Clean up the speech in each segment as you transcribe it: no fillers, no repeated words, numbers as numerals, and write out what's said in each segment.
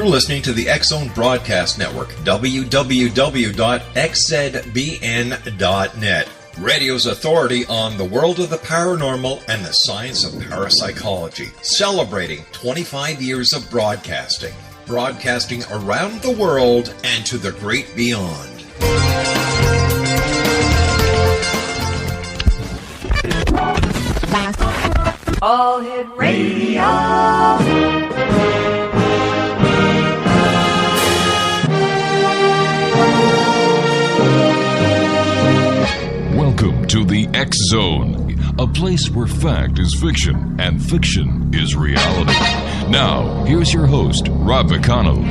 listening to the X-Zone Broadcast Network, www.xzbn.net. Radio's authority on the world of the paranormal and the science of parapsychology, celebrating 25 years of broadcasting around the world and to the great beyond. All Hit Radio. Welcome to the X-Zone, a place where fact is fiction and fiction is reality. Now, here's your host, Rob McConnell.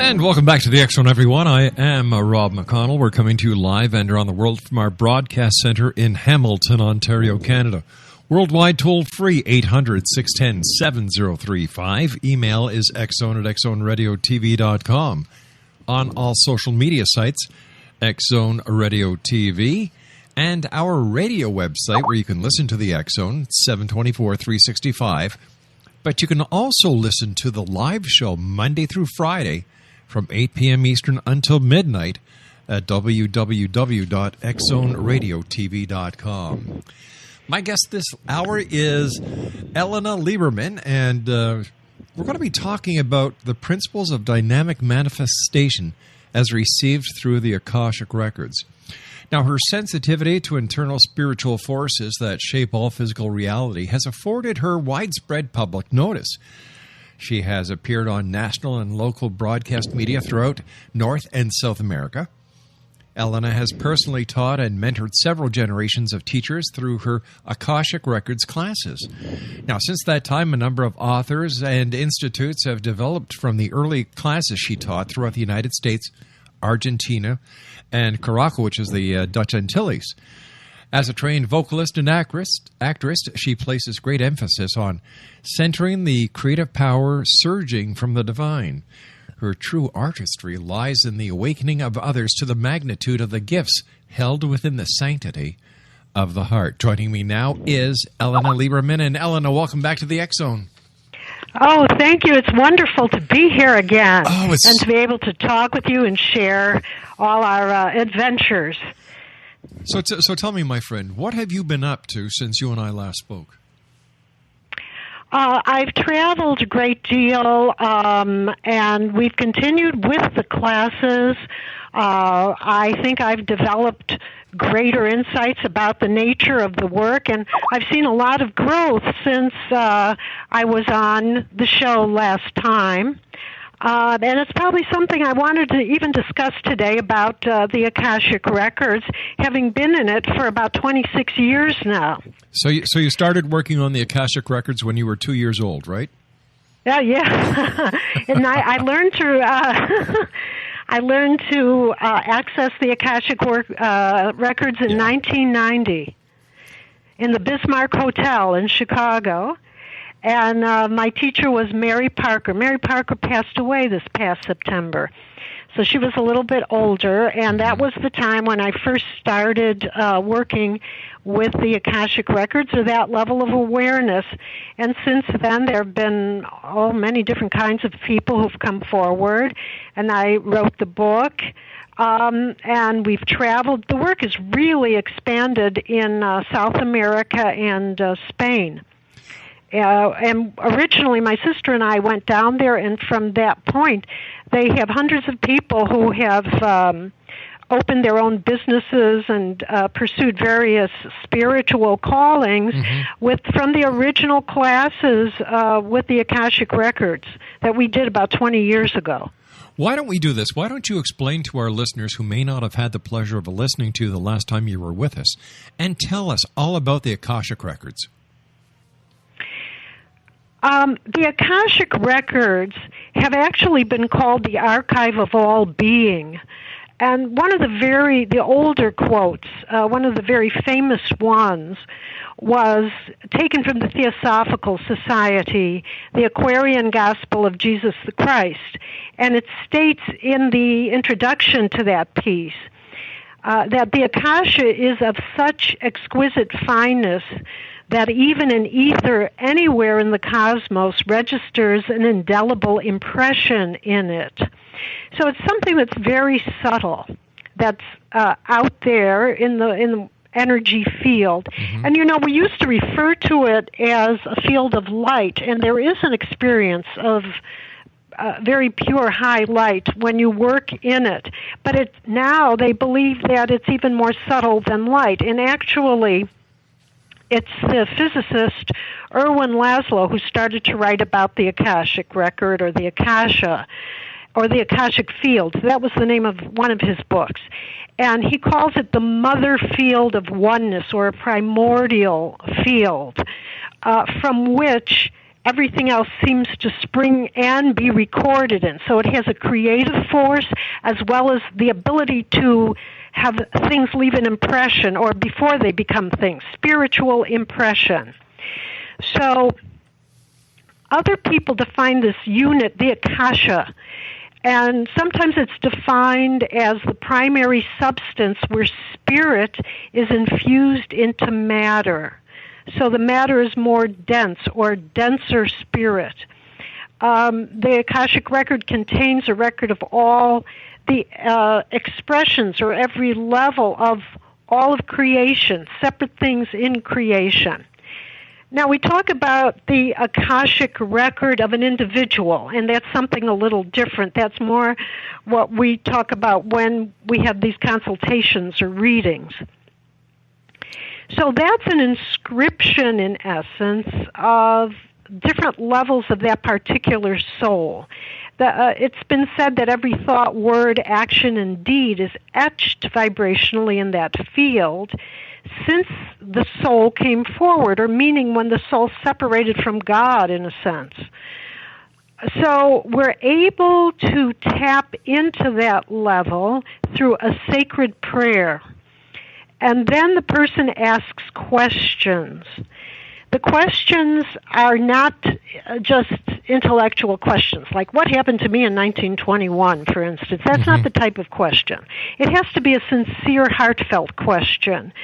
And welcome back to the X-Zone, everyone. I am Rob McConnell. We're coming to you live and around the world from our broadcast center in Hamilton, Ontario, Canada. Worldwide toll-free, 800-610-7035. Email is xzone at xzoneradiotv.com. On all social media sites, X-Zone Radio TV. And our radio website where you can listen to the X-Zone, 724-365. But you can also listen to the live show Monday through Friday from 8 p.m. Eastern until midnight at www.xzoneradiotv.com. My guest this hour is Ellena Lieberman, and we're going to be talking about the principles of dynamic manifestation as received through the Akashic Records. Now, her sensitivity to internal spiritual forces that shape all physical reality has afforded her widespread public notice. She has appeared on national and local broadcast media throughout North and South America. Ellena has personally taught and mentored several generations of teachers through her Akashic Records classes. Now, since that time, a number of authors and institutes have developed from the early classes she taught throughout the United States, Argentina, and Curacao, which is the Dutch Antilles. As a trained vocalist and actress, she places great emphasis on centering the creative power surging from the divine. Her true artistry lies in the awakening of others to the magnitude of the gifts held within the sanctity of the heart. Joining me now is Ellena Lieberman. And Ellena, welcome back to the X-Zone. Oh, thank you. It's wonderful to be here again and to be able to talk with you and share all our adventures. So tell me, my friend, what have you been up to since you and I last spoke? I've traveled a great deal, and we've continued with the classes. I think I've developed greater insights about the nature of the work, and I've seen a lot of growth since I was on the show last time. And it's probably something I wanted to even discuss today about the Akashic Records, having been in it for about 26 years now. So you started working on the Akashic Records when you were 2 years old, right? Yeah. And I learned to access the Akashic Records in 1990 in the Bismarck Hotel in Chicago. And my teacher was Mary Parker. Mary Parker passed away this past September. So she was a little bit older, and that was the time when I first started working with the Akashic Records, or that level of awareness. And since then, there have been many different kinds of people who've come forward, and I wrote the book. And we've traveled. The work has really expanded in South America and Spain. And originally, my sister and I went down there, and from that point, they have hundreds of people who have opened their own businesses and pursued various spiritual callings from the original classes with the Akashic Records that we did about 20 years ago. Why don't we do this? Why don't you explain to our listeners who may not have had the pleasure of listening to you the last time you were with us, and tell us all about the Akashic Records? The Akashic Records have actually been called the archive of all being. And one of the older quotes, one of the very famous ones, was taken from the Theosophical Society, the Aquarian Gospel of Jesus the Christ. And it states in the introduction to that piece that the Akasha is of such exquisite fineness that even an ether anywhere in the cosmos registers an indelible impression in it. So it's something that's very subtle, that's out there in the energy field. Mm-hmm. And we used to refer to it as a field of light, and there is an experience of very pure high light when you work in it. But now they believe that it's even more subtle than light. And actually, it's the physicist Erwin Laszlo who started to write about the Akashic Record, or the Akasha, or the Akashic Field. That was the name of one of his books. And he calls it the mother field of oneness, or a primordial field, from which everything else seems to spring and be recorded in. So it has a creative force as well as the ability to have things leave an impression, or before they become things, spiritual impression. So other people define this unit, the Akasha, and sometimes it's defined as the primary substance where spirit is infused into matter. So the matter is more dense, or denser spirit. The Akashic Record contains a record of all the expressions, or every level of all of creation, separate things in creation. Now, we talk about the Akashic Record of an individual, and that's something a little different. That's more what we talk about when we have these consultations or readings. So that's an inscription, in essence, of different levels of that particular soul. It's been said that every thought, word, action, and deed is etched vibrationally in that field since the soul came forward, or meaning when the soul separated from God, in a sense. So we're able to tap into that level through a sacred prayer. And then the person asks questions. The questions are not just intellectual questions, like what happened to me in 1921, for instance. That's not the type of question. It has to be a sincere, heartfelt question,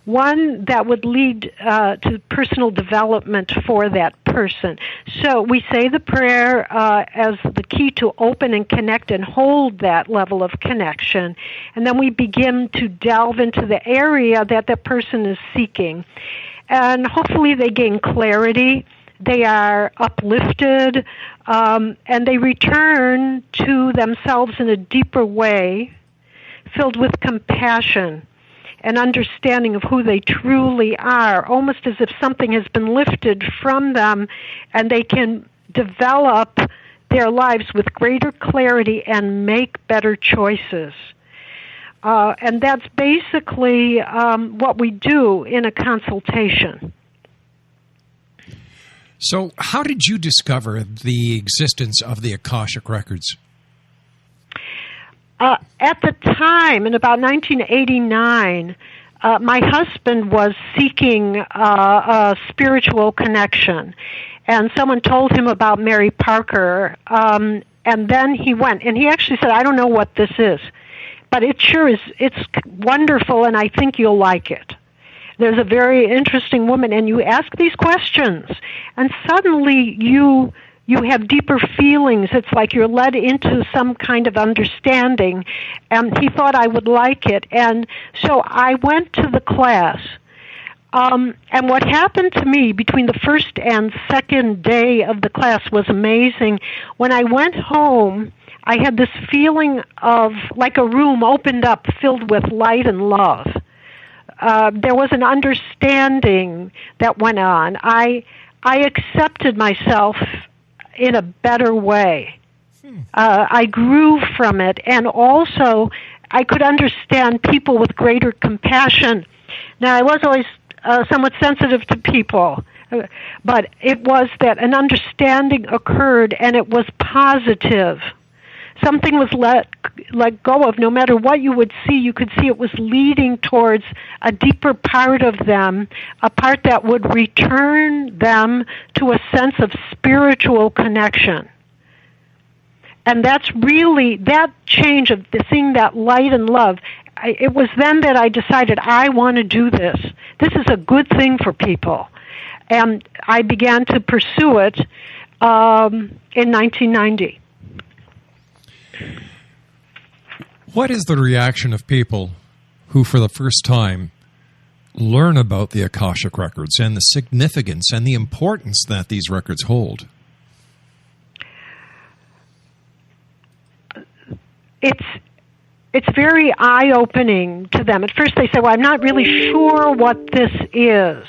one that would lead to personal development for that person. So we say the prayer as the key to open and connect and hold that level of connection, and then we begin to delve into the area that the person is seeking. And hopefully they gain clarity, they are uplifted, and they return to themselves in a deeper way, filled with compassion and understanding of who they truly are, almost as if something has been lifted from them, and they can develop their lives with greater clarity and make better choices. And that's basically what we do in a consultation. So how did you discover the existence of the Akashic Records? At the time, in about 1989, my husband was seeking a spiritual connection. And someone told him about Mary Parker. And then he went. And he actually said, I don't know what this is. But it sure is, it's wonderful, and I think you'll like it. There's a very interesting woman, and you ask these questions, and suddenly you have deeper feelings. It's like you're led into some kind of understanding, and he thought I would like it. And so I went to the class, and what happened to me between the first and second day of the class was amazing. When I went home, I had this feeling of like a room opened up filled with light and love. There was an understanding that went on. I accepted myself in a better way. I grew from it, and also I could understand people with greater compassion. Now, I was always somewhat sensitive to people, but it was that an understanding occurred, and it was positive. something was let go of. No matter what you would see, you could see it was leading towards a deeper part of them, a part that would return them to a sense of spiritual connection. And that's really, that change of seeing that light and love, it was then that I decided I want to do this. This is a good thing for people. And I began to pursue it in 1990. What is the reaction of people who, for the first time, learn about the Akashic Records and the significance and the importance that these records hold? It's very eye-opening to them. At first they say, well, I'm not really sure what this is.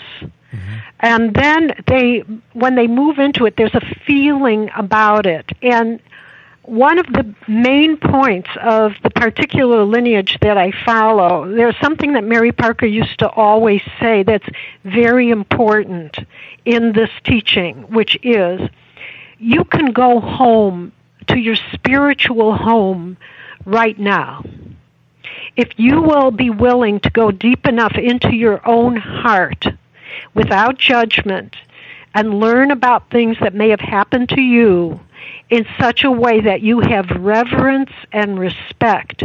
Mm-hmm. And then when they move into it, there's a feeling about it. And one of the main points of the particular lineage that I follow, there's something that Mary Parker used to always say that's very important in this teaching, which is, you can go home to your spiritual home right now. If you will be willing to go deep enough into your own heart without judgment and learn about things that may have happened to you in such a way that you have reverence and respect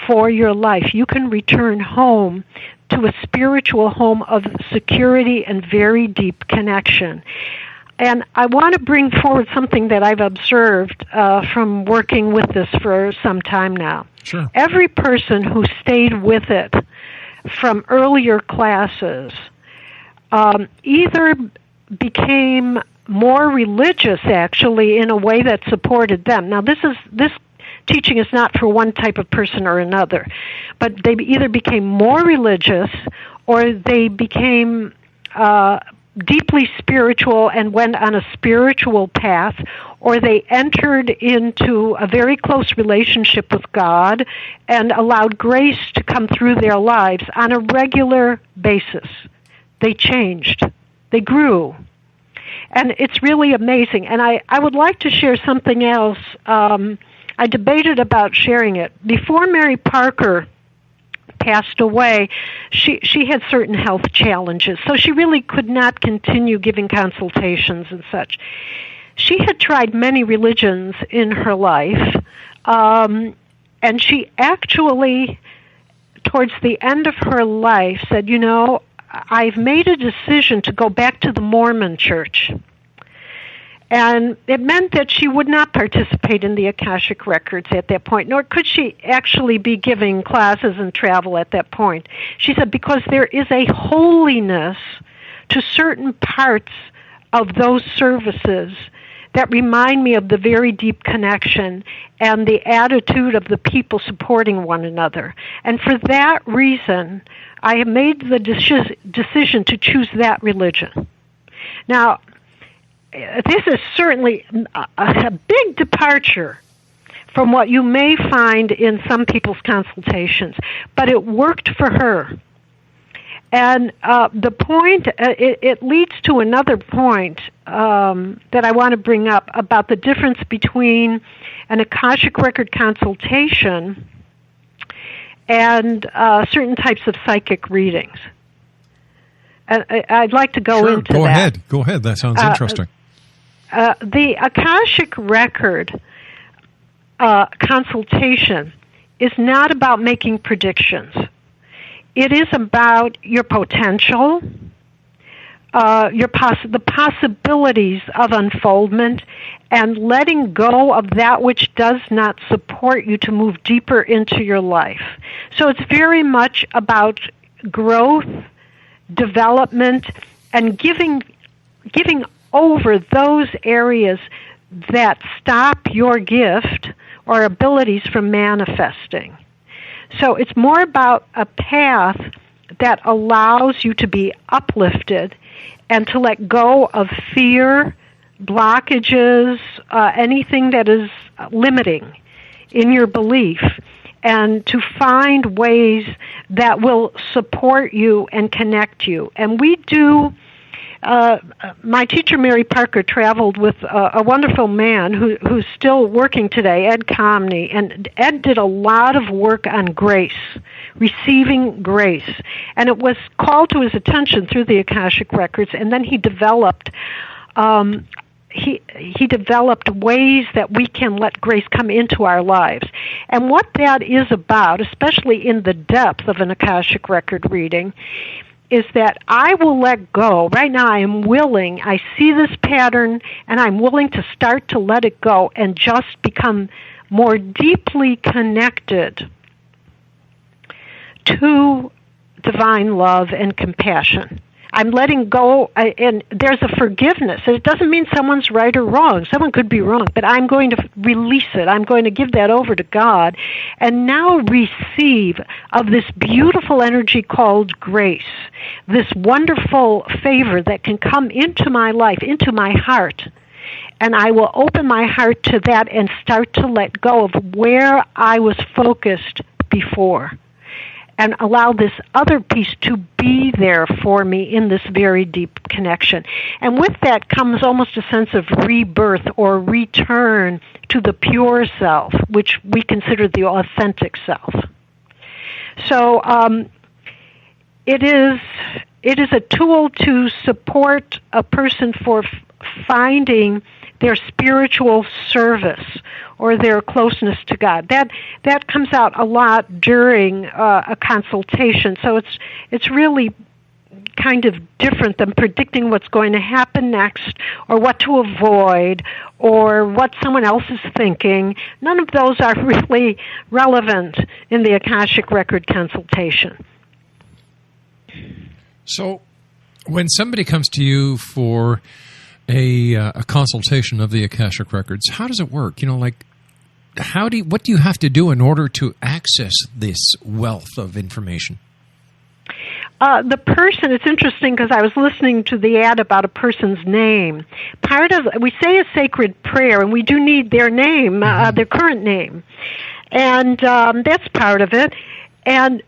for your life, you can return home to a spiritual home of security and very deep connection. And I want to bring forward something that I've observed from working with this for some time now. Sure. Every person who stayed with it from earlier classes either became more religious, actually, in a way that supported them. Now, this teaching is not for one type of person or another, but they either became more religious or they became deeply spiritual and went on a spiritual path, or they entered into a very close relationship with God and allowed grace to come through their lives on a regular basis. They changed. They grew. And it's really amazing. And I would like to share something else. I debated about sharing it. Before Mary Parker passed away, she had certain health challenges, so she really could not continue giving consultations and such. She had tried many religions in her life, and she actually, towards the end of her life, said, you know, I've made a decision to go back to the Mormon church. And it meant that she would not participate in the Akashic Records at that point, nor could she actually be giving classes and travel at that point. She said, because there is a holiness to certain parts of those services that remind me of the very deep connection and the attitude of the people supporting one another. And for that reason, I have made the decision to choose that religion. Now, this is certainly a big departure from what you may find in some people's consultations, but it worked for her. And the point, it leads to another point that I want to bring up about the difference between an Akashic Record consultation and certain types of psychic readings. And I'd like to go into that. Go ahead. That sounds interesting. The Akashic Record consultation is not about making predictions. It is about your potential, the possibilities of unfoldment, and letting go of that which does not support you to move deeper into your life. So it's very much about growth, development, and giving over those areas that stop your gift or abilities from manifesting. So it's more about a path that allows you to be uplifted and to let go of fear, blockages, anything that is limiting in your belief, and to find ways that will support you and connect you. And we do my teacher, Mary Parker, traveled with a wonderful man who's still working today, Ed Comney, and Ed did a lot of work on grace, receiving grace, and it was called to his attention through the Akashic Records, and then he developed he developed ways that we can let grace come into our lives. And what that is about, especially in the depth of an Akashic Record reading, is that I will let go. Right now I am willing, I see this pattern, and I'm willing to start to let it go and just become more deeply connected to divine love and compassion. I'm letting go, and there's a forgiveness. It doesn't mean someone's right or wrong. Someone could be wrong, but I'm going to release it. I'm going to give that over to God, and now receive of this beautiful energy called grace, this wonderful favor that can come into my life, into my heart. And I will open my heart to that and start to let go of where I was focused before, and allow this other piece to be there for me in this very deep connection. And with that comes almost a sense of rebirth or return to the pure self, which we consider the authentic self. So it is a tool to support a person for finding their spiritual service or their closeness to God. That comes out a lot during a consultation. So it's really kind of different than predicting what's going to happen next or what to avoid or what someone else is thinking. None of those are really relevant in the Akashic Record consultation. So when somebody comes to you for a consultation of the Akashic Records, how does it work? What do you have to do in order to access this wealth of information? The person, it's interesting because I was listening to the ad about a person's name. We say a sacred prayer, and we do need their name, their current name. And that's part of it. And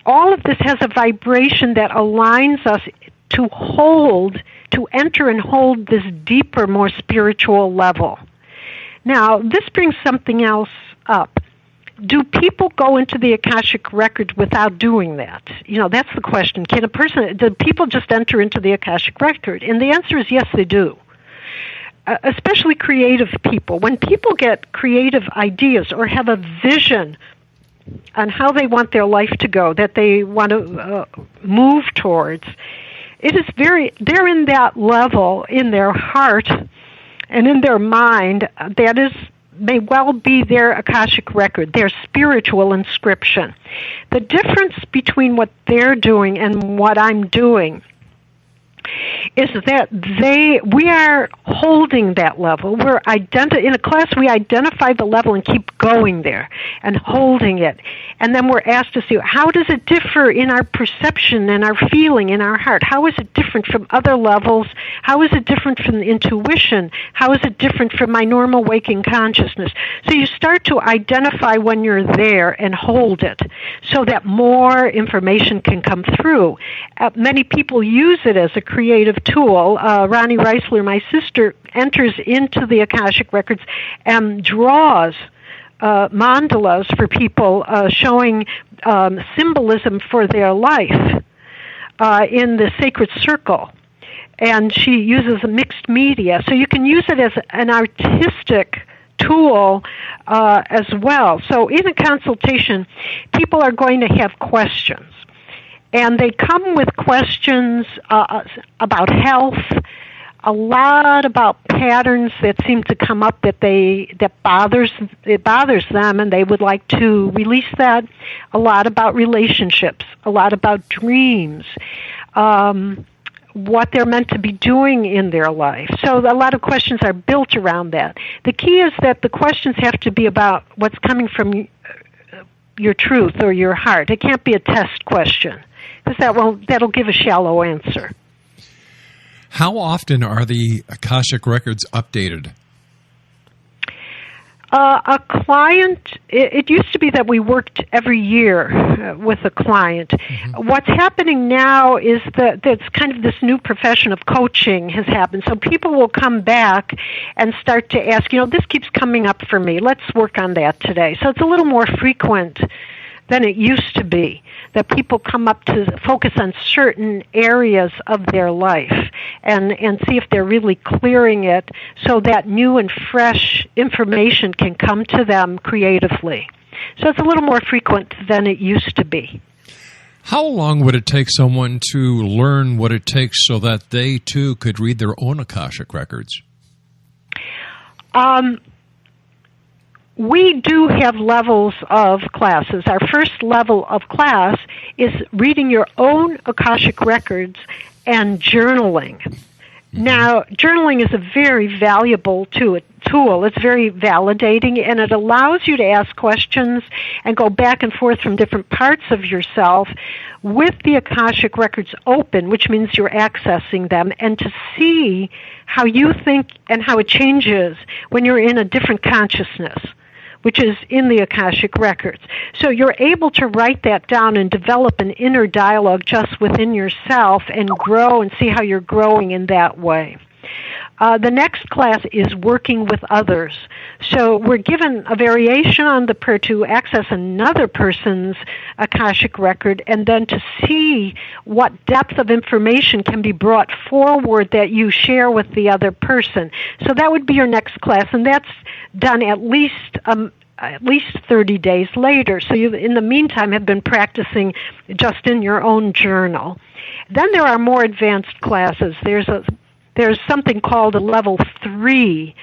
all of this has a vibration that aligns us to enter and hold this deeper, more spiritual level. Now, this brings something else up. Do people go into the Akashic Records without doing that? That's the question. Do people just enter into the Akashic Record? And the answer is yes, they do. Especially creative people. When people get creative ideas or have a vision on how they want their life to go, that they want to move towards, they're in that level in their heart and in their mind that may well be their Akashic Record, their spiritual inscription. The difference between what they're doing and what I'm doing is that we are holding that level. In a class, we identify the level and keep going there and holding it. And then we're asked to see, how does it differ in our perception and our feeling in our heart? How is it different from other levels? How is it different from intuition? How is it different from my normal waking consciousness? So you start to identify when you're there and hold it so that more information can come through. Many people use it as a creative tool. Ronnie Reisler, my sister, enters into the Akashic Records and draws mandalas for people showing symbolism for their life in the sacred circle. And she uses a mixed media. So you can use it as an artistic tool as well. So in a consultation, people are going to have questions. And they come with questions about health, a lot about patterns that seem to come up that bothers them, and they would like to release that. A lot about relationships, a lot about dreams, what they're meant to be doing in their life. So a lot of questions are built around that. The key is that the questions have to be about what's coming from your truth or your heart. It can't be a test question, because that'll give a shallow answer. How often are the Akashic Records updated? A client, it used to be that we worked every year with a client. Mm-hmm. What's happening now is that there's kind of this new profession of coaching has happened. So people will come back and start to ask, this keeps coming up for me. Let's work on that today. So it's a little more frequent than it used to be, that people come up to focus on certain areas of their life and see if they're really clearing it so that new and fresh information can come to them creatively. So it's a little more frequent than it used to be. How long would it take someone to learn what it takes so that they, too, could read their own Akashic records? We do have levels of classes. Our first level of class is reading your own Akashic records and journaling. Now, journaling is a very valuable tool. It's very validating, and it allows you to ask questions and go back and forth from different parts of yourself with the Akashic records open, which means you're accessing them, and to see how you think and how it changes when you're in a different consciousness, which is in the Akashic records. So you're able to write that down and develop an inner dialogue just within yourself and grow and see how you're growing in that way. The next class is working with others. So we're given a variation on the prayer to access another person's Akashic record and then to see what depth of information can be brought forward that you share with the other person. So that would be your next class, and that's done at least 30 days later. So you, in the meantime, have been practicing just in your own journal. Then there are more advanced classes. There's something called a level 3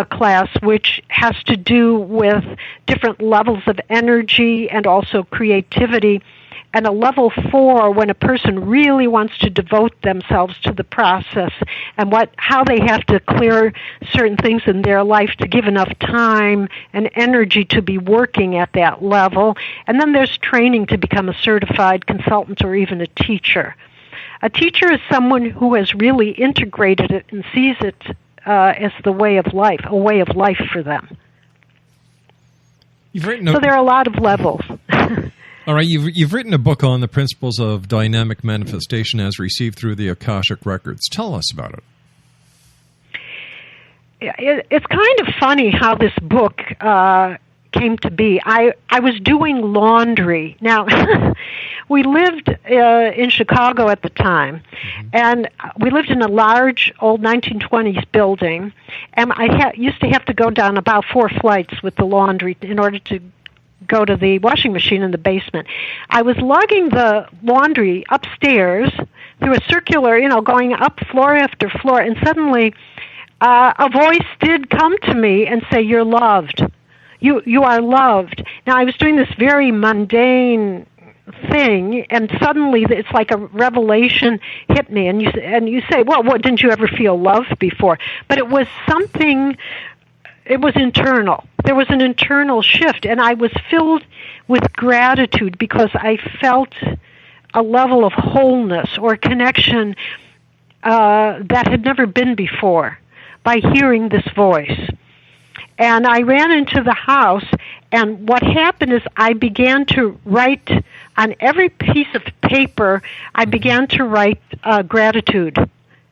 class, which has to do with different levels of energy and also creativity. And a level 4, when a person really wants to devote themselves to the process and how they have to clear certain things in their life to give enough time and energy to be working at that level. And then there's training to become a certified consultant or even a teacher. A teacher is someone who has really integrated it and sees it as the way of life, a way of life for them. So there are a lot of levels. All right, you've written a book on the principles of dynamic manifestation as received through the Akashic records. Tell us about it. It's kind of funny how this book came to be. I was doing laundry. Now, we lived in Chicago at the time, and we lived in a large old 1920s building, and I used to have to go down about 4 flights with the laundry in order to go to the washing machine in the basement. I was lugging the laundry upstairs through a circular, going up floor after floor, and suddenly a voice did come to me and say, "You're loved. You are loved." Now, I was doing this very mundane thing, and suddenly it's like a revelation hit me, and you say, "Well, what, didn't you ever feel loved before?" But it was something. It was internal. There was an internal shift, and I was filled with gratitude because I felt a level of wholeness or connection that had never been before by hearing this voice. And I ran into the house, and what happened is I began to write on every piece of paper, I began to write gratitude.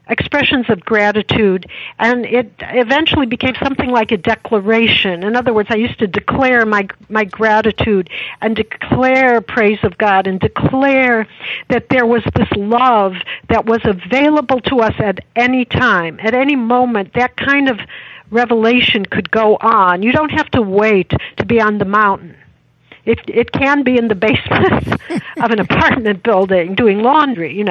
Expressions of gratitude, and it eventually became something like a declaration. In other words, I used to declare my gratitude and declare praise of God and declare that there was this love that was available to us at any time, at any moment. That kind of revelation could go on. You don't have to wait to be on the mountain. It can be in the basement of an apartment building doing laundry,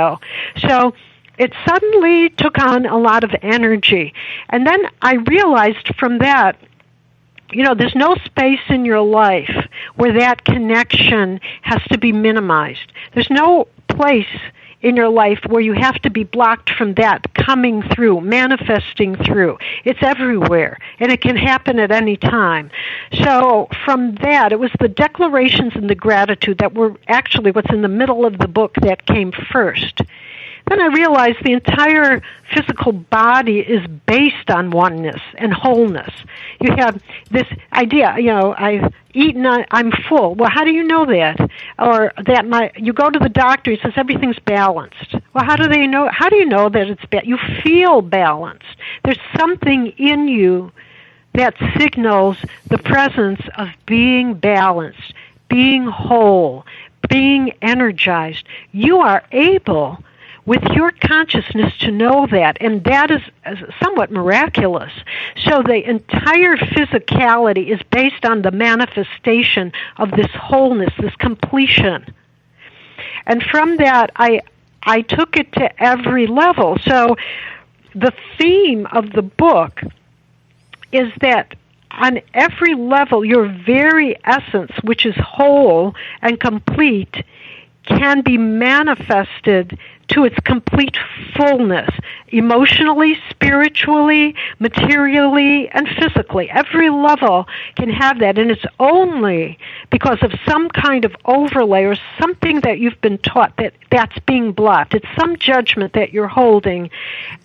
So it suddenly took on a lot of energy. And then I realized from that, there's no space in your life where that connection has to be minimized. There's no place in your life where you have to be blocked from that coming through, manifesting through. It's everywhere, and it can happen at any time. So from that, it was the declarations and the gratitude that were actually what's in the middle of the book that came first. then I realized the entire physical body is based on oneness and wholeness. You have this idea, I've eaten, I'm full. Well, how do you know that? Or that you go to the doctor, he says everything's balanced. Well, how do you know that it's balanced? You feel balanced. There's something in you that signals the presence of being balanced, being whole, being energized. You are able, with your consciousness, to know that, and that is somewhat miraculous. So the entire physicality is based on the manifestation of this wholeness, this completion. And from that, I took it to every level. So the theme of the book is that on every level, your very essence, which is whole and complete, can be manifested to its complete fullness, emotionally, spiritually, materially, and physically. Every level can have that, and it's only because of some kind of overlay or something that you've been taught that's being blocked. It's some judgment that you're holding,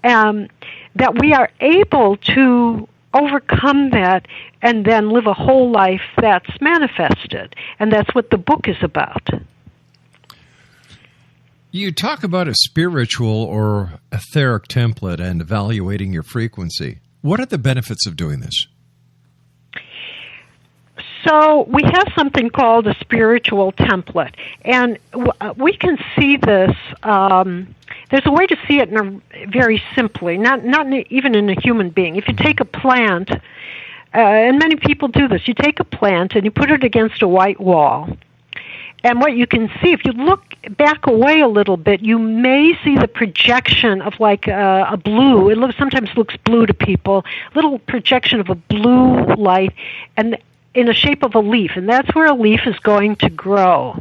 that we are able to overcome that and then live a whole life that's manifested. And that's what the book is about. You talk about a spiritual or etheric template and evaluating your frequency. What are the benefits of doing this? So we have something called a spiritual template, and we can see this. There's a way to see it very simply, not even in a human being. If you take a plant, and many people do this, you take a plant and you put it against a white wall. And what you can see, if you look back away a little bit, you may see the projection of like a blue. It sometimes looks blue to people. Little projection of a blue light, and in the shape of a leaf, and that's where a leaf is going to grow.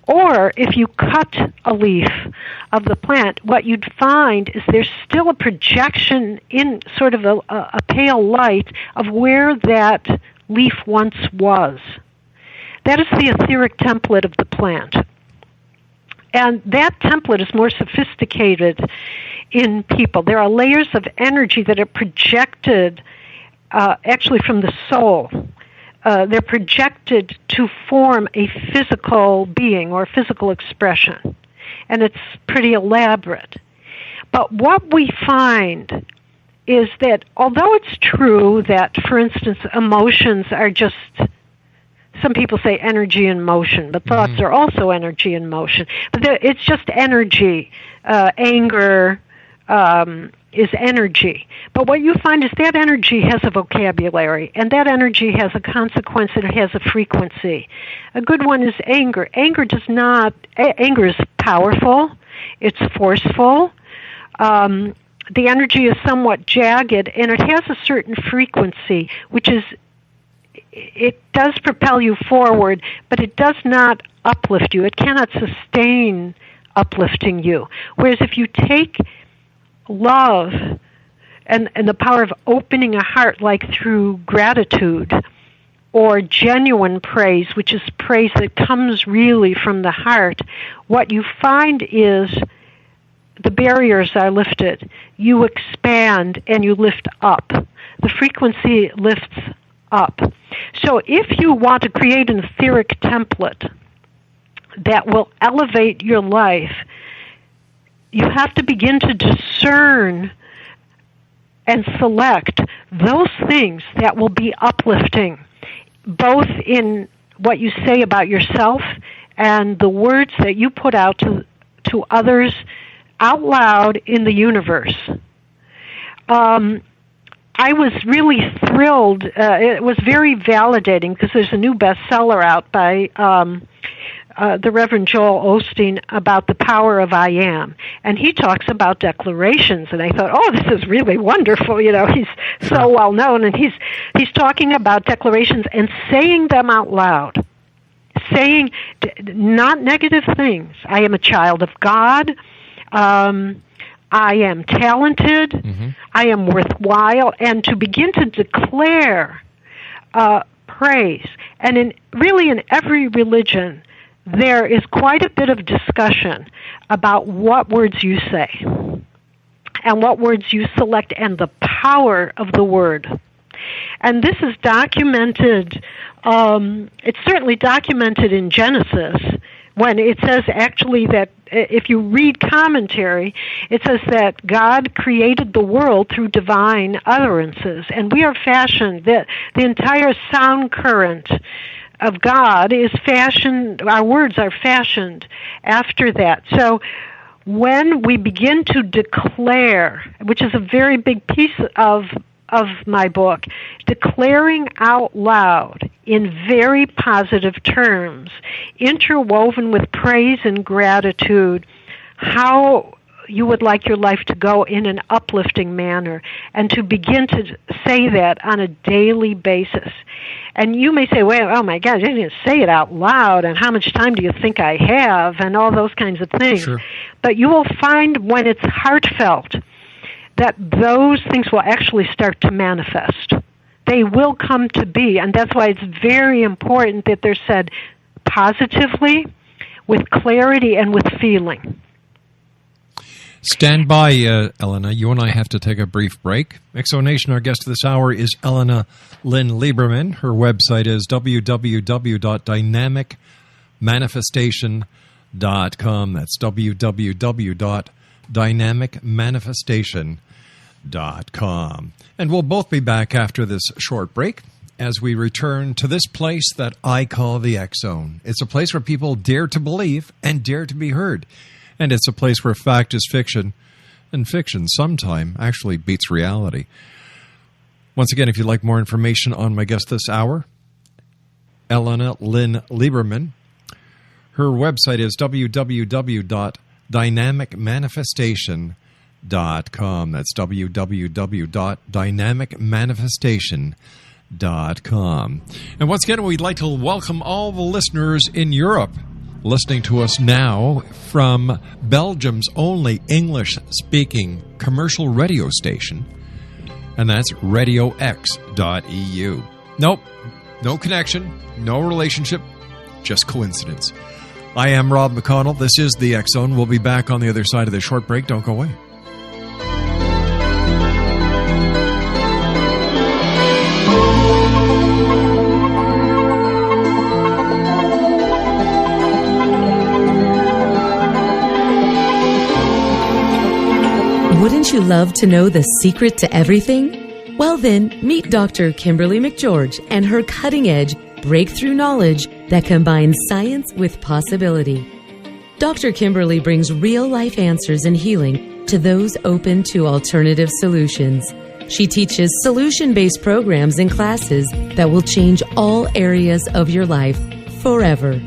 Or if you cut a leaf of the plant, what you'd find is there's still a projection in sort of a pale light of where that leaf once was. That is the etheric template of the plant. And that template is more sophisticated in people. There are layers of energy that are projected actually from the soul. They're projected to form a physical being or physical expression. And it's pretty elaborate. But what we find is that although it's true that, for instance, emotions are just, some people say energy in motion, but thoughts are also energy in motion. But it's just energy. Anger is energy. But what you find is that energy has a vocabulary, and that energy has a consequence, and it has a frequency. A good one is anger. Anger is powerful. It's forceful. The energy is somewhat jagged, and it has a certain frequency, which is, it does propel you forward, but it does not uplift you. It cannot sustain uplifting you. Whereas if you take love and the power of opening a heart, like through gratitude or genuine praise, which is praise that comes really from the heart, what you find is the barriers are lifted. You expand and you lift up. The frequency lifts up. So if you want to create an etheric template that will elevate your life, you have to begin to discern and select those things that will be uplifting, both in what you say about yourself and the words that you put out to others out loud in the universe. I was really thrilled. It was very validating because there's a new bestseller out by the Reverend Joel Osteen about the power of I am. And he talks about declarations. And I thought, oh, this is really wonderful. You know, he's so well known. And he's talking about declarations and saying them out loud. Saying not negative things. I am a child of God. I am talented. Mm-hmm. I am worthwhile. And to begin to declare praise. And in every religion, there is quite a bit of discussion about what words you say and what words you select and the power of the word. And this is documented, it's certainly documented in Genesis, when it says actually that if you read commentary, it says that God created the world through divine utterances, and we are fashioned, the entire sound current of God is fashioned, our words are fashioned after that. So when we begin to declare, which is a very big piece of my book, declaring out loud in very positive terms, interwoven with praise and gratitude, how you would like your life to go in an uplifting manner, and to begin to say that on a daily basis. And you may say, well, oh my God, I didn't say it out loud, and how much time do you think I have, and all those kinds of things. Sure. But you will find when it's heartfelt that those things will actually start to manifest. They will come to be, and that's why it's very important that they're said positively, with clarity, and with feeling. Stand by, Ellena. You and I have to take a brief break. Exonation, our guest this hour is Ellena Lynn Lieberman. Her website is www.dynamicmanifestation.com. That's www.dynamicmanifestation.com. And we'll both be back after this short break as we return to this place that I call the X Zone. It's a place where people dare to believe and dare to be heard. And it's a place where fact is fiction, and fiction sometime actually beats reality. Once again, if you'd like more information on my guest this hour, Ellena Lynn Lieberman, her website is www.dynamicmanifestation.com. That's www.dynamicmanifestation.com. And once again, we'd like to welcome all the listeners in Europe listening to us now from Belgium's only English-speaking commercial radio station, and that's radiox.eu. Nope, no connection, no relationship, just coincidence. I am Rob McConnell. This is the X Zone. We'll be back on the other side of the short break. Don't go away. Wouldn't you love to know the secret to everything? Well then, meet Dr. Kimberly McGeorge and her cutting-edge breakthrough knowledge that combines science with possibility. Dr. Kimberly brings real-life answers and healing to those open to alternative solutions. She teaches solution-based programs and classes that will change all areas of your life forever.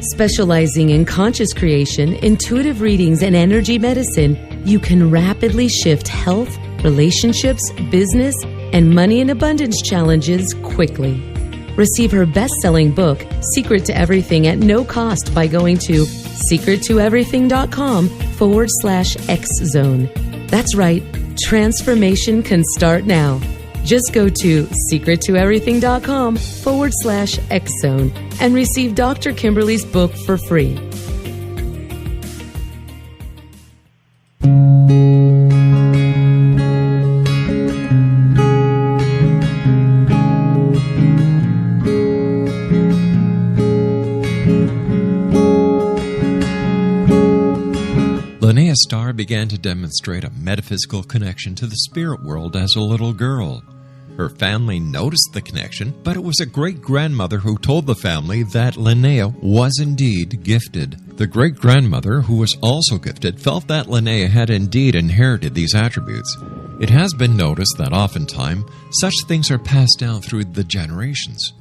Specializing in conscious creation, intuitive readings, and energy medicine, you can rapidly shift health, relationships, business, and money and abundance challenges quickly. Receive her best-selling book, Secret to Everything, at no cost by going to secrettoeverything.com/X-Zone. That's right, transformation can start now. Just go to secrettoeverything.com/X-Zone and receive Dr. Kimberly's book for free. Starr began to demonstrate a metaphysical connection to the spirit world as a little girl. Her family noticed the connection, but it was a great-grandmother who told the family that Linnea was indeed gifted. The great-grandmother, who was also gifted, felt that Linnea had indeed inherited these attributes. It has been noticed that oftentimes such things are passed down through the generations.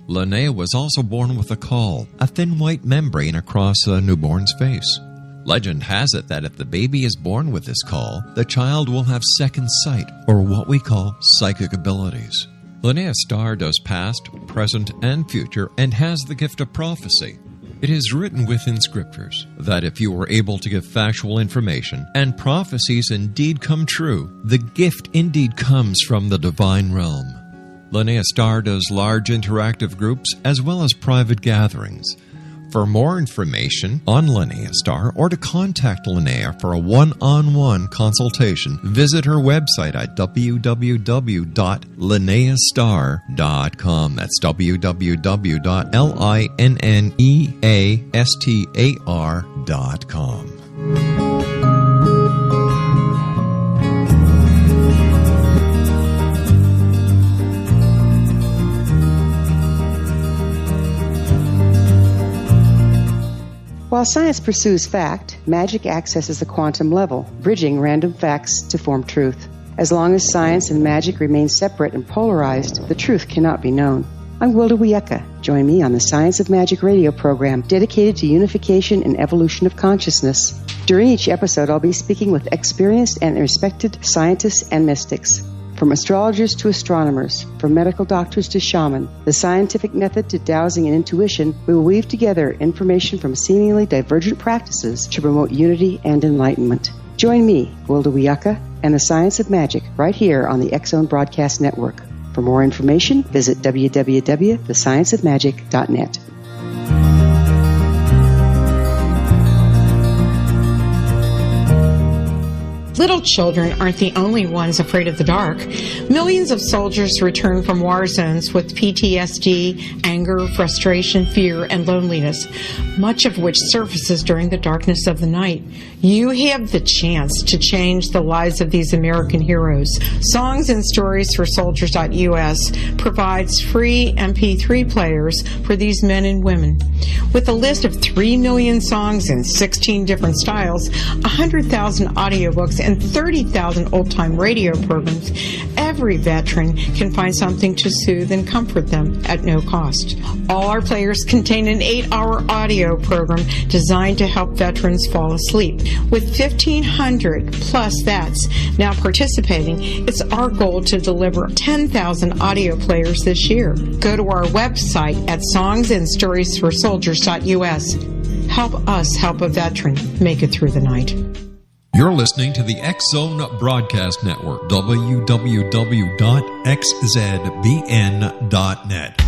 Linnea was also born with a caul, a thin white membrane across a newborn's face. Legend has it that if the baby is born with this caul, the child will have second sight, or what we call psychic abilities. Linnea Starr does past, present, and future, and has the gift of prophecy. It is written within scriptures that if you are able to give factual information, and prophecies indeed come true, the gift indeed comes from the divine realm. Linnea Starr does large interactive groups as well as private gatherings. For more information on Linnea Starr or to contact Linnea for a one-on-one consultation, visit her website at www.linneastar.com. That's www.linneastar.com. While science pursues fact, magic accesses the quantum level, bridging random facts to form truth. As long as science and magic remain separate and polarized, the truth cannot be known. I'm Wilda Wieka. Join me on the Science of Magic radio program dedicated to unification and evolution of consciousness. During each episode, I'll be speaking with experienced and respected scientists and mystics. From astrologers to astronomers, from medical doctors to shaman, the scientific method to dowsing and intuition, we will weave together information from seemingly divergent practices to promote unity and enlightenment. Join me, Wilda Wieka, and the Science of Magic right here on the X-Zone Broadcast Network. For more information, visit www.thescienceofmagic.net. Little children aren't the only ones afraid of the dark. Millions of soldiers return from war zones with PTSD, anger, frustration, fear, and loneliness, much of which surfaces during the darkness of the night. You have the chance to change the lives of these American heroes. Songs and Stories for Soldiers.us provides free MP3 players for these men and women. With a list of 3 million songs in 16 different styles, 100,000 audiobooks, and 30,000 old-time radio programs, every veteran can find something to soothe and comfort them at no cost. All our players contain an 8-hour audio program designed to help veterans fall asleep. With 1,500 plus vets now participating, it's our goal to deliver 10,000 audio players this year. Go to our website at songsandstoriesforsoldiers.us. Help us help a veteran make it through the night. You're listening to the X-Zone Broadcast Network, www.xzbn.net.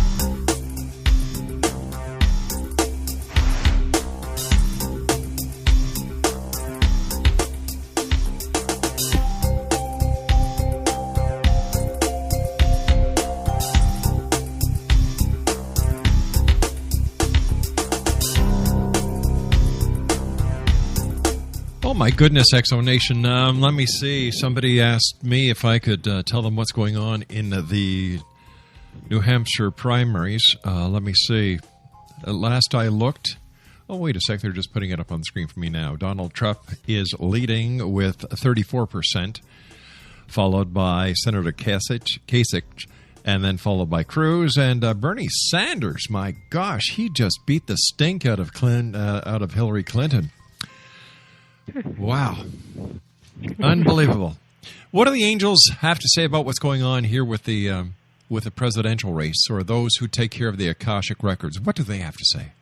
My goodness, Exo Nation. Let me see. Somebody asked me if I could tell them what's going on in the New Hampshire primaries. Let me see. Last I looked... Oh, wait a sec. They're just putting it up on the screen for me now. Donald Trump is leading with 34%, followed by Senator Kasich, and then followed by Cruz. And Bernie Sanders, my gosh, he just beat the stink out of Hillary Clinton. Wow. Unbelievable. What do the angels have to say about what's going on here with the presidential race, or those who take care of the Akashic Records? What do they have to say?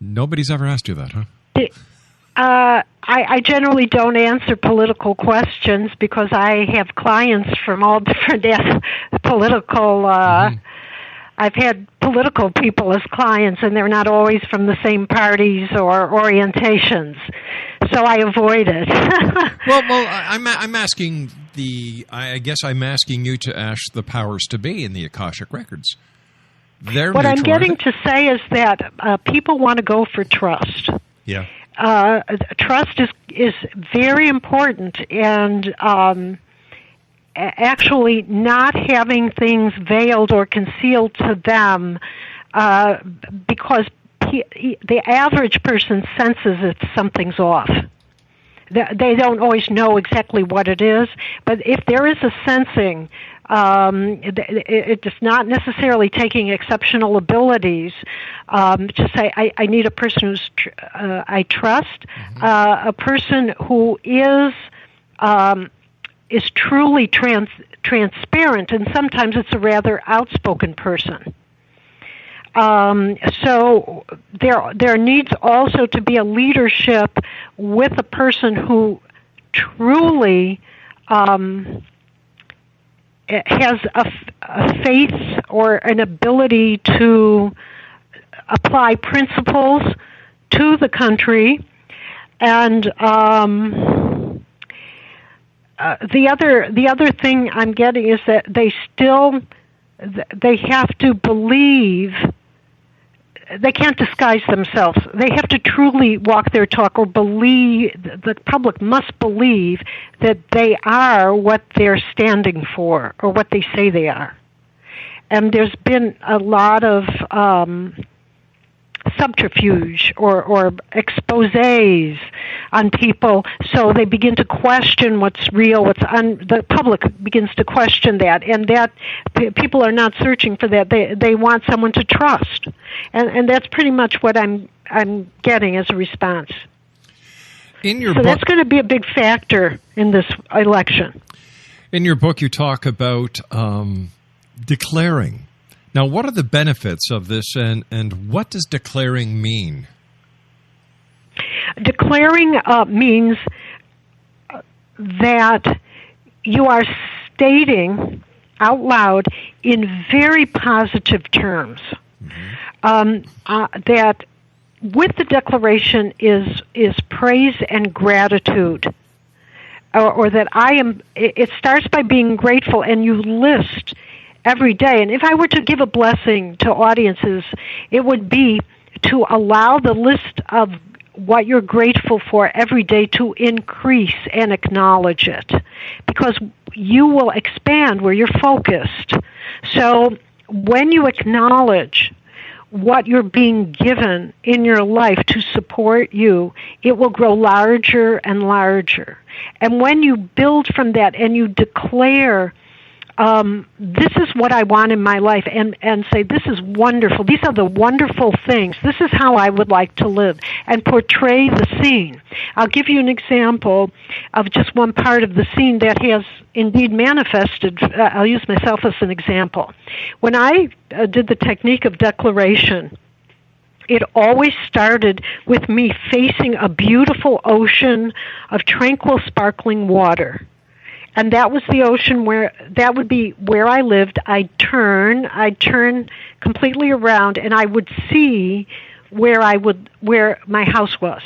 Nobody's ever asked you that, huh? I generally don't answer political questions because I have clients from all different political... I've had political people as clients, and they're not always from the same parties or orientations, so I avoid it. well, I'm asking I guess I'm asking you to ask the powers to be in the Akashic Records. They're what neutral, I'm getting to say is that people want to go for trust. Yeah. Trust is very important, and actually not having things veiled or concealed to them, because the average person senses if something's off. They don't always know exactly what it is, but if there is a sensing, it's not necessarily taking exceptional abilities to say, I need a person I trust, a person who is truly transparent, and sometimes it's a rather outspoken person. So there needs also to be a leadership with a person who truly has a faith or an ability to apply principles to the country, and the other thing I'm getting is that they have to believe. They can't disguise themselves. They have to truly walk their talk, or believe. The public must believe that they are what they're standing for, or what they say they are. And there's been a lot of subterfuge or exposés on people, so they begin to question what's real, the public begins to question that, and that people are not searching for that. They want someone to trust, and that's pretty much what I'm getting as a response. So that's going to be a big factor in this election. In your book, you talk about declaring. Now, what are the benefits of this, and what does declaring mean? Declaring means that you are stating out loud in very positive terms that with the declaration is praise and gratitude, or that I am. It starts by being grateful, and you list every day. And if I were to give a blessing to audiences, it would be to allow the list of what you're grateful for every day to increase and acknowledge it, because you will expand where you're focused. So when you acknowledge what you're being given in your life to support you, it will grow larger and larger. And when you build from that and you declare, this is what I want in my life, and say, this is wonderful. These are the wonderful things. This is how I would like to live, and portray the scene. I'll give you an example of just one part of the scene that has indeed manifested. I'll use myself as an example. When I did the technique of declaration, it always started with me facing a beautiful ocean of tranquil, sparkling water. And that was the ocean that would be where I lived. I'd turn completely around, and I would see where my house was.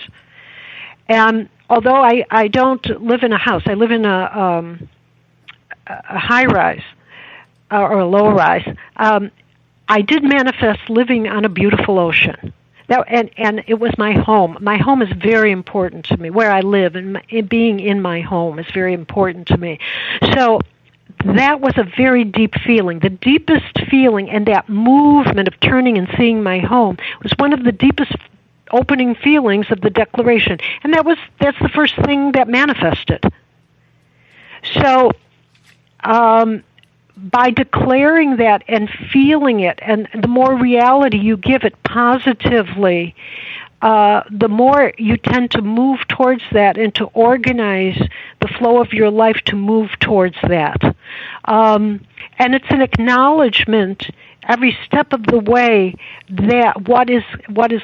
And although I don't live in a house, I live in a high-rise or a low-rise, I did manifest living on a beautiful ocean. And it was my home. My home is very important to me. Where I live and being in my home is very important to me. So that was a very deep feeling. The deepest feeling, and that movement of turning and seeing my home was one of the deepest opening feelings of the declaration. And that's the first thing that manifested. So by declaring that and feeling it, and the more reality you give it positively, the more you tend to move towards that and to organize the flow of your life to move towards that. And it's an acknowledgement every step of the way that what is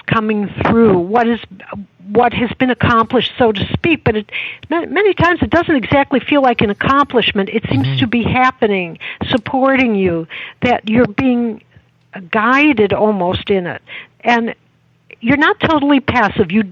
coming through, what has been accomplished, so to speak. But many times it doesn't exactly feel like an accomplishment. It seems to be happening, supporting you, that you're being guided almost in it. And you're not totally passive. You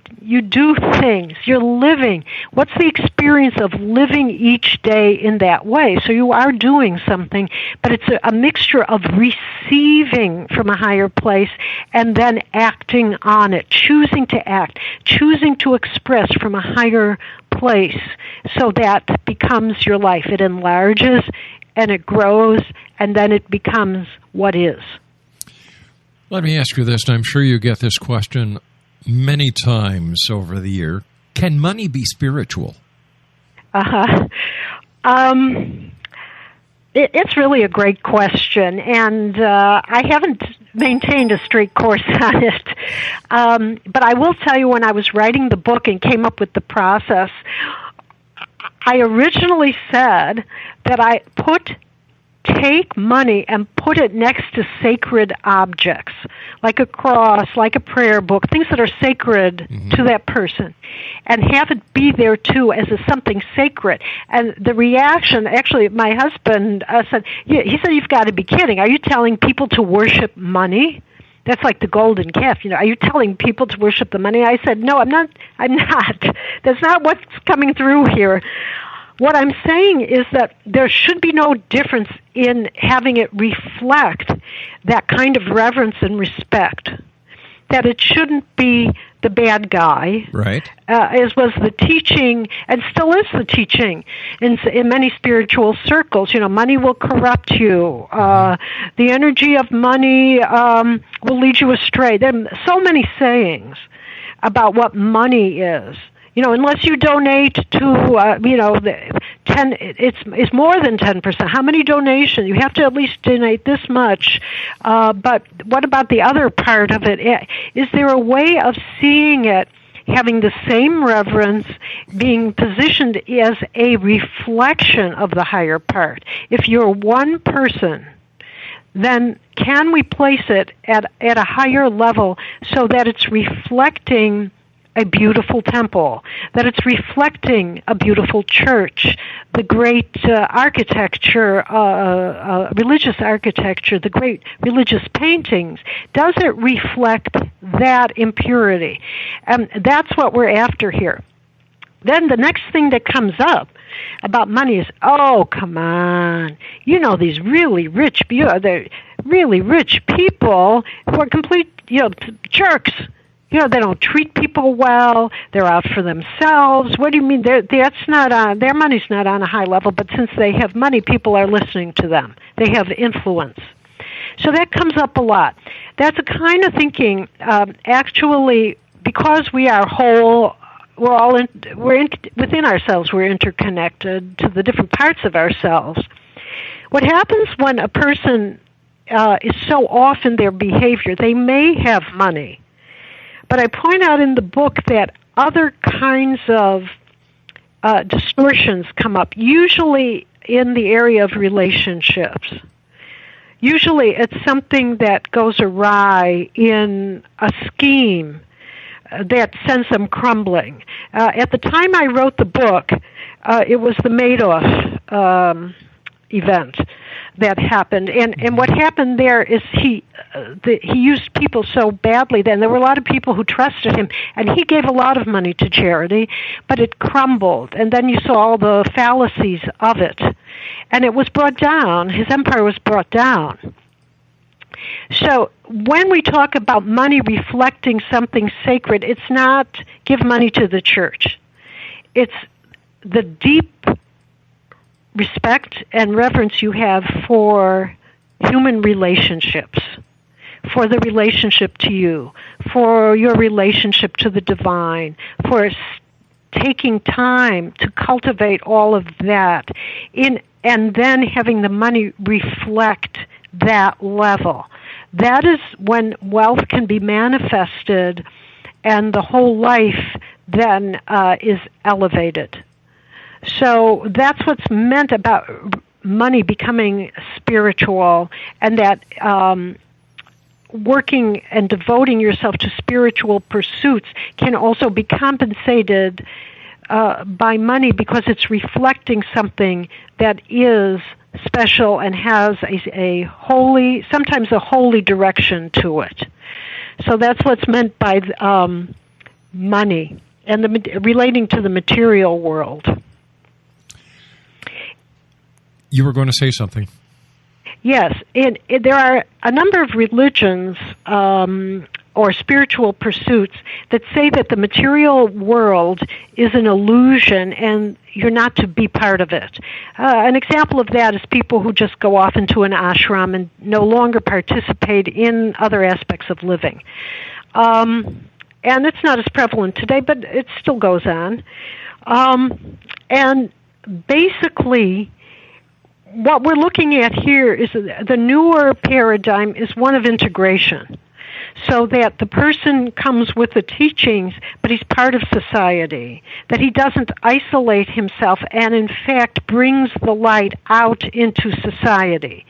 do things. You're living. What's the experience of living each day in that way? So you are doing something, but it's a mixture of receiving from a higher place and then acting on it, choosing to act, choosing to express from a higher place, so that becomes your life. It enlarges and it grows, and then it becomes what is. Let me ask you this, and I'm sure you get this question many times over the year. Can money be spiritual? It's really a great question, and I haven't maintained a straight course on it. But I will tell you, when I was writing the book and came up with the process, I originally said that I put take money and put it next to sacred objects, like a cross, like a prayer book, things that are sacred to that person, and have it be there too as something sacred. And the reaction, actually, my husband said, he said, "You've got to be kidding. Are you telling people to worship money? That's like the golden calf. Are you telling people to worship the money?" I said, "No, I'm not. That's not what's coming through here. What I'm saying is that there should be no difference in having it reflect that kind of reverence and respect. That it shouldn't be the bad guy, right? As was the teaching, and still is the teaching in many spiritual circles. Money will corrupt you. The energy of money will lead you astray. There are so many sayings about what money is. Unless you donate to, it's more than 10%. How many donations? You have to at least donate this much. But what about the other part of it? Is there a way of seeing it, having the same reverence, being positioned as a reflection of the higher part? If you're one person, then can we place it at a higher level so that it's reflecting a beautiful temple, that it's reflecting a beautiful church, the great architecture, religious architecture, the great religious paintings? Does it reflect that impurity? And that's what we're after here. Then the next thing that comes up about money is, oh, come on. These really rich, they're really rich people who are complete, jerks. They don't treat people well. They're out for themselves. What do you mean? That's not their money's not on a high level, but since they have money, people are listening to them. They have influence. So that comes up a lot. That's a kind of thinking, actually, because we are whole, within ourselves, we're interconnected to the different parts of ourselves. What happens when a person is so off in their behavior, they may have money, but I point out in the book that other kinds of distortions come up, usually in the area of relationships. Usually it's something that goes awry in a scheme that sends them crumbling. At the time I wrote the book, it was the Madoff event that happened, and what happened there is he used people so badly. Then there were a lot of people who trusted him, and he gave a lot of money to charity, but it crumbled, and then you saw all the fallacies of it, and it was brought down. His empire was brought down. So when we talk about money reflecting something sacred, it's not give money to the church. It's the deep respect and reverence you have for human relationships, for the relationship to you, for your relationship to the divine, for taking time to cultivate all of that, and then having the money reflect that level. That is when wealth can be manifested and the whole life then is elevated. So that's what's meant about money becoming spiritual, and that working and devoting yourself to spiritual pursuits can also be compensated by money because it's reflecting something that is special and has a holy, sometimes a holy direction to it. So that's what's meant by money and relating to the material world. You were going to say something. Yes. There are a number of religions or spiritual pursuits that say that the material world is an illusion and you're not to be part of it. An example of that is people who just go off into an ashram and no longer participate in other aspects of living. And it's not as prevalent today, but it still goes on. And basically, what we're looking at here is the newer paradigm is one of integration. so that the person comes with the teachings, but he's part of society, that he doesn't isolate himself and, in fact, brings the light out into society.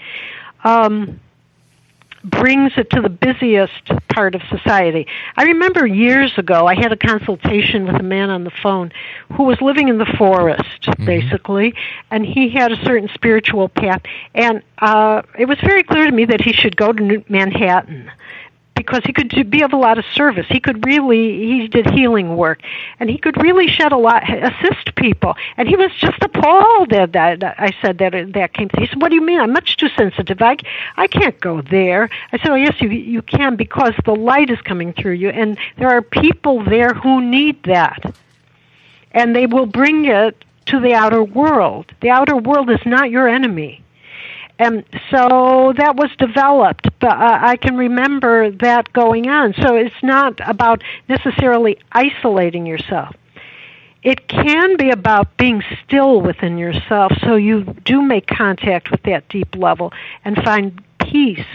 Brings it to the busiest part of society. I remember years ago I had a consultation with a man on the phone who was living in the forest, basically, and he had a certain spiritual path. And it was very clear to me that he should go to Manhattan, because he could be of a lot of service. He did healing work, and he could really assist people. And he was just appalled at that. I said that came to. He said, "What do you mean? I'm much too sensitive. I can't go there." I said, "Oh, yes, you can, because the light is coming through you, and there are people there who need that, and they will bring it to the outer world. The outer world is not your enemy." And so that was developed, but I can remember that going on. So it's not about necessarily isolating yourself. It can be about being still within yourself, so you do make contact with that deep level and find peace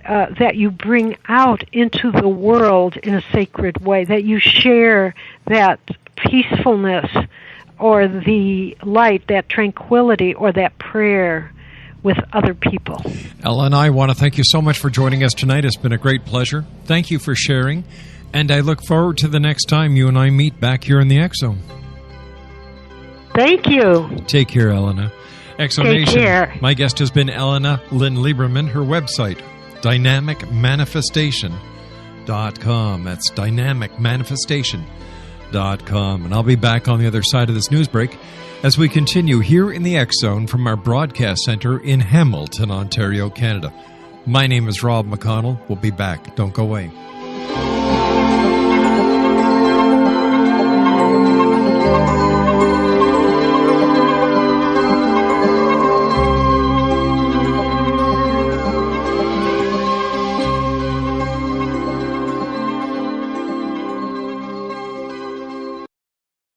that you bring out into the world in a sacred way, that you share that peacefulness or the light, that tranquility or that prayer with other people. Ellen, I want to thank you so much for joining us tonight. It's been a great pleasure. Thank you for sharing, and I look forward to the next time you and I meet back here in the X Zone. Thank you. Take care, Ellena. Exonation. Take care. My guest has been Ellena Lynn Lieberman. Her website, dynamicmanifestation.com. That's dynamicmanifestation.com. And I'll be back on the other side of this news break as we continue here in the X Zone from our broadcast center in Hamilton, Ontario, Canada. My name is Rob McConnell. We'll be back. Don't go away.